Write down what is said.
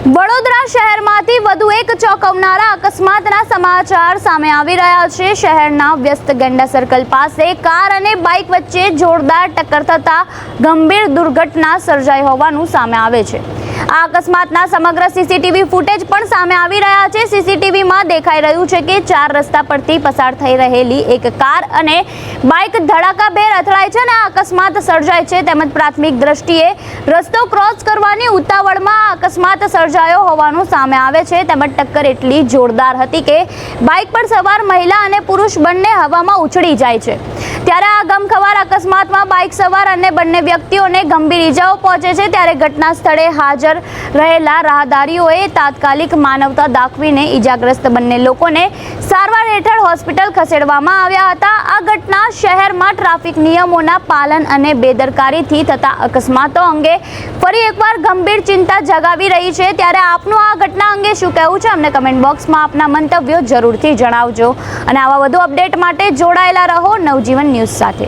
વડોદરા શહેરમાંથી વધુ એક ચોંકાવનારા અકસ્માતના સમાચાર સામે આવી રહ્યા છે। શહેરના વ્યસ્ત ગેંડા સર્કલ પાસે કાર અને બાઇક વચ્ચે જોરદાર ટક્કર થતાં ગંભીર દુર્ઘટના સર્જાઈ હોવાનું સામે આવે છે। આ અકસ્માતના સમગ્ર સીસીટીવી ફૂટેજ પણ સામે આવી રહ્યા છે। સીસીટીવીમાં દેખાઈ રહ્યું છે કે ચાર રસ્તા પરથી પસાર થઈ રહેલી એક કાર અને બાઇક ધડાકાભેર અથડાય છે અને આ અકસ્માત સર્જાય છે। તેમજ પ્રાથમિક દ્રષ્ટિએ રસ્તો ક્રોસ કરવાની ઉતાવળમાં આ અકસ્માત સર્જાયો હોવાનું સામે આવે છે। તેમજ ટક્કર એટલી જોરદાર હતી કે બાઇક પર સવાર મહિલા અને પુરુષ બંને હવામાં ઉછળી જાય છે। ત્યારે આ ગમખ્વાર અકસ્માતમાં બાઇક સવાર અને બંને વ્યક્તિઓને ગંભીર ઈજાઓ પહોંચે છે। ત્યારે ઘટના સ્થળે હાજર રહેલા રાહદારીઓએ તાત્કાલિક માનવતા દાખવીને ઈજાગ્રસ્ત બંને લોકોને સારવાર હેઠળ હોસ્પિટલ ખસેડવામાં આવ્યા હતા। આ ઘટના શહેરમાં ટ્રાફિક નિયમોના પાલન અને બેદરકારીથી થતા અકસ્માતો અંગે ફરી એકવાર ગંભીર ચિંતા જગાવી રહી છે। ત્યારે આપનું આ ઘટના અંગે શું કહેવું છે અમને કમેન્ટ બોક્સમાં આપના મંતવ્યો જરૂરથી જણાવજો અને આવા વધુ અપડેટ માટે જોડાયેલા રહો નવજીવન ન્યૂઝ સાથે।